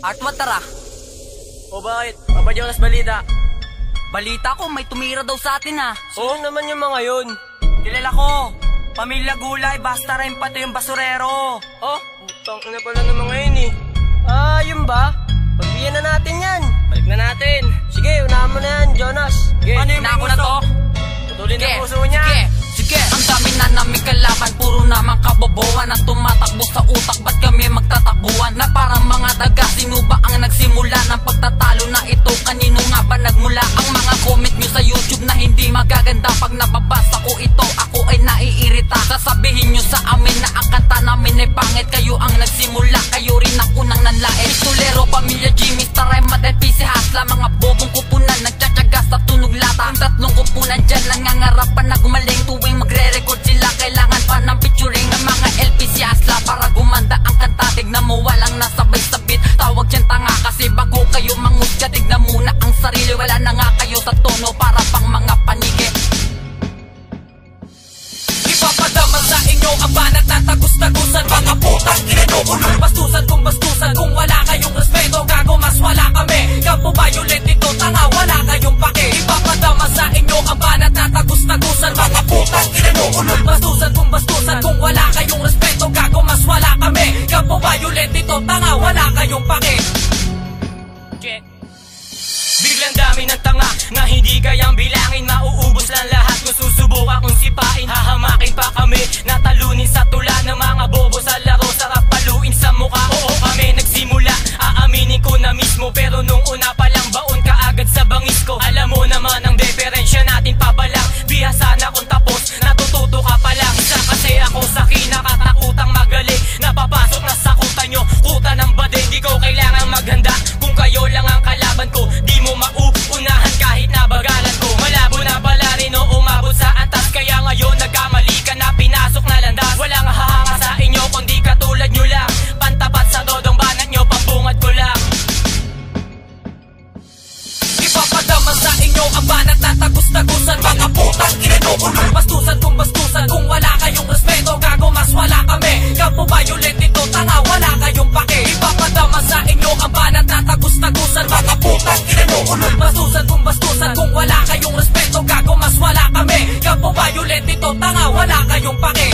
Artwa, tara. O bakit? Papa Jonas, balita. Balita ko, may tumira daw sa atin ha. Oo naman yung mga yun. Kilala ko. Pamilya Gulay, basta rin pati yung basurero. Oh, utang na pala ng mga yun eh. Ah, yun ba? Pagbiyan na natin yan. Balik na natin. Sige, unahan mo na yan, Jonas. Sige. Ano yung na to? Putulin na puso niya. Sige, ang dami na namin kalaban. Puro naman kabobohan ang tumatakbo sa utak. Ba't kami magtatakbuhan? Na parang mga daga. Sino ba ang nagsimula ng pagtatalo na ito? Kanino nga ba nagmula? Ang mga comment nyo sa YouTube na hindi magaganda. Pag nababasa ko ito, ako ay naiirita. Sasabihin nyo sa amin na ang kanta namin ay pangit. Kayo ang nagsimula, kayo rin ang unang nanlait. Pistolero, pamilya Jimmy, Staray, Madet, PC, Hasla. Mga bobong kupunan, nagtsatsaga sa tunog lata. Ang tatlong kupunan dyan, nangangarapan na gumaling. Tuwing magre-record sila, kailangan pa ng picturing ng mga LPC Hasla para gumanda ang kanta. Tignan mo, walang nasabay sa beat. Tawag dyan tanga kasi bago kayo mangusga. Tignan muna ang sarili, wala na nga kayo sa tono para pang mga panigi. Ipapadama sa inyo ang banat na tagus-tagusan. Mga putang inuulol, bastusan kung bastusan. Kung wala kayong respeto, gago mas wala kami. Kampo violent ito, tanga, wala kayong pake. Ipapadama sa inyo ang banat na tagus-tagusan. Mga putang inuulol, bastusan kung bastusan. Kung wala kayong respeto, gago mas wala kami. Kampo violent ito, tanga, wala kayong pake. Check. Biglang dami ng tanga na hindi kayang bilangin. Mauubos lang lahat kung susubukan kong sipain. Hahamakin pa kami, natalunin sa tula ng mga bobo sa laro. Sarap paluin sa mukha, oo kami nagsimula. Aaminin ko na mismo, pero nung una pa lang baon ka agad sa bangis ko. Alam mo naman ang diferensya natin pabalang. Bihasa na kung tapos, natututo ka pa lang. Isa kasi ako sa kinakatakutang magaling. Napapasok na sa kuta nyo, kuta ng badeng. Di ko kailangan maghanda kung kayo lang ang kalaban ko. Di mo mauunahan kahit nabagalan ko. Malabo na pala rin o umabot sa atas. Kaya ngayon nagkamali ka na, pinasok na landas. Walang hahanga sa inyo kundi katulad nyo lang. Pantapat sa dodong banat nyo, pambungad ko lang. Ipapadama sa inyo ang banat na tagus-tagusan. Mga putang inuulol, bastusan kung bastusan. Kung wala kayong respeto, gago mas wala kami. Kampo violent ito, tanga, wala kayong pake. Ipapadama sa inyo ang banat na tagus-tagusan. Mga putang inuulol, bastusan kung bastusan. Kung wala kayong respeto, gago mas wala kami. Kampo violent ito, tanga, wala kayong pake.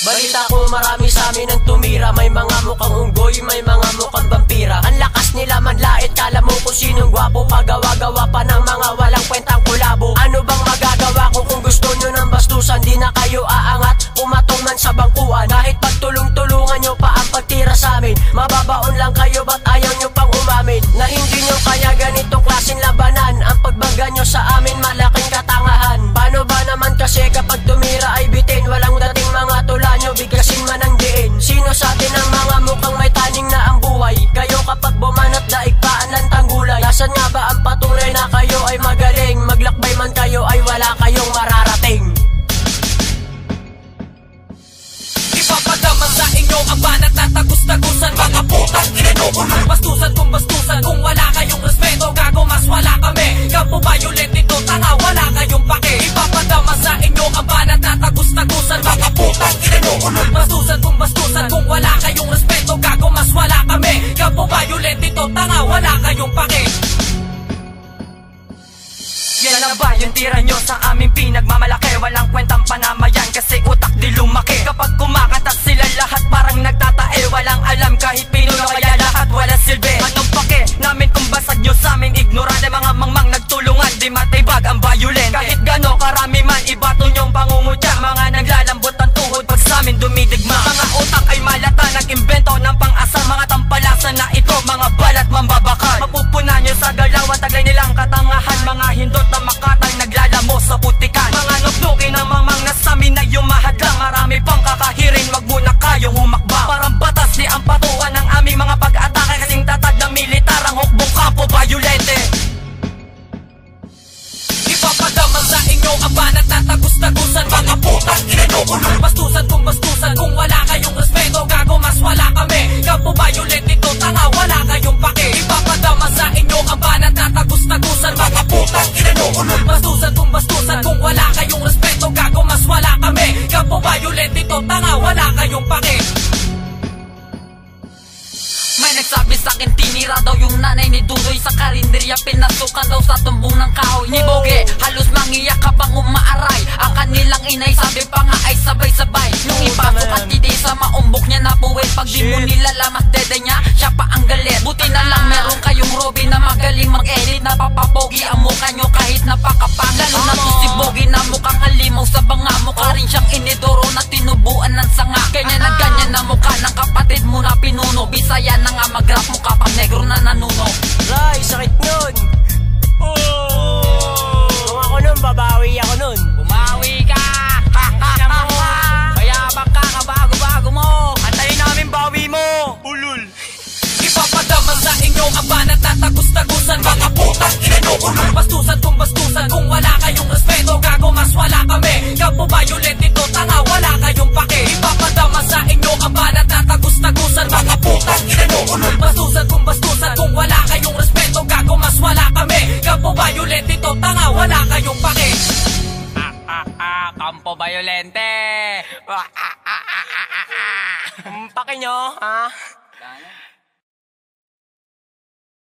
Balita ko marami sa amin ang tumira. May mga mukhang unggoy, may mga mukhang vampira. Ang lakas nila manlait, kala mo kung sinong gwapo. Pagawa-gawa pa ng mga walang kwentang kulabo. Ano bang magagawa ko kung gusto nyo ng bastusan? Di na kayo aangat, pumatong man sa bangkuan. Kahit pagtulong-tulungan nyo pa ang pagtira sa amin. Mababaon lang kayo, ba't ayaw nyo pang umamin? Na hindi nyo kaya ganitong klaseng labanan. Ang pagbaga nyo sa amin, malaking katangahan. Paano ba naman kasi kapag tumira ay bitin? Walang dating mga tula nyo, biglasin man ang diin. Sino sa atin ang mga mukhang may taning na ang buhay? Kayo kapag bumanat daig paan lang tanggulay. Nasaan nga ba ang patunay na kayo ay magaling? Maglakbay man kayo ay wala kayong mararating. Ipapadama sa inyo ang banat na tagus-tagusan. Mga putang inuulol, bastusan kung bastusan. Kung wala kayong respeto, gago mas wala kami. Kampo violent ito, tanga, wala kayong pake. Ipapadama sa inyo ang banat na tagus-tagusan. Mga putang inuulol, bastusan kung bastusan. Kung wala kayong respeto, gago mas wala kami. Kampo violent ito, tanga, wala kayong pake. Yan na ba yung tira nyo sa aming pinagmamalaki? Walang kwentang panamayan kasi utak di lumaki. Kapag kumakanta sila lahat parang nagtatae. Walang alam kahit pinuno kaya lahat wala silbi. Anong pake namin kung basag nyo sa amin? Ignorante mga mangmang nagtulungan, di matibag ang violent. Kahit gano karami man ibato nyong pangungutya. Mga naglalambot ang tuhod pag sa amin dumidigma. Mga utak ay malata, nag-imbento ng pang-asal. Mga tampalasan na ito, mga balat mambabakal. Mapupunan nyo sa galawan, taglay nilang katangahan. Mga hindot na makatang naglalamo sa putikan. Mga nuknukin ng mamang nasamin na yumahadlang. Marami pang kakahirin, wag muna kayong humakbang. Parang batas di ang patukan ng aming mga pag-atake. Kasing tatag ng militar ang hukbong kampo violente. Ipapadama sa inyo ang banat na tagus-tagusan. Mga putang inuulol, bastusan kung bastusan. Kung wala kayong respeto, gago mas wala kami. Kampo violent ito, tanga, wala kayong pake. Ipapadama sa inyo ang banat na tagus-tagusan. Mga putang inuulol, bastusan kung bastusan. Kung wala kayong respeto, gago mas wala kami. Kampo violent ito, tanga, wala kayong pake. sakin tinira daw yung nanay ni Dudoy sa karinderya, pinasukan daw sa tumbong ng kahoy ni Boge. Halos mangiyak habang umaaray ang kanilang inay, sabi pa nga ay sabay-sabay. Nung ipasok at hindi sa maumbok niya na puwet, pag di mo nilalamas dede niya, siya pa ang galit. Buti na lang meron kayong Robby na magaling mag-edit, napapapogi ang mukha nyo kahit napakapang. Lalo na to si Boge na mukhang halimaw sa banga, mukha rin siyang inidoro na tinubuan ng sanga. Ganyan na ganyan na mukha ng kapatid mo na pinuno, Bisaya na nga mag-rap mukha pang negro na nanuno. Ray, sakit nun. Kung ako nun, babawi ako nun. Bumawi ka! Mayabang ka, kabago-bago mo. Antayin namin bawi mo. Ulul. Ipapadama sa inyo ang banat na tagus-tagusan, mga putang inano, ulul bastusan kung bastusan. Kung wala kayong respeto, gago mas wala kami. Kapo violent ito, tanga, wala kayong pake. Ipapadama sa inyo ang banat na tagus-tagusan, mga putang inano, ulul bastusan kung bastusan. Kung wala kayong respeto, gago mas wala kami. Kapo violent ito, tanga, wala kayong pake. Kampo Violente. Pake nyo, ha?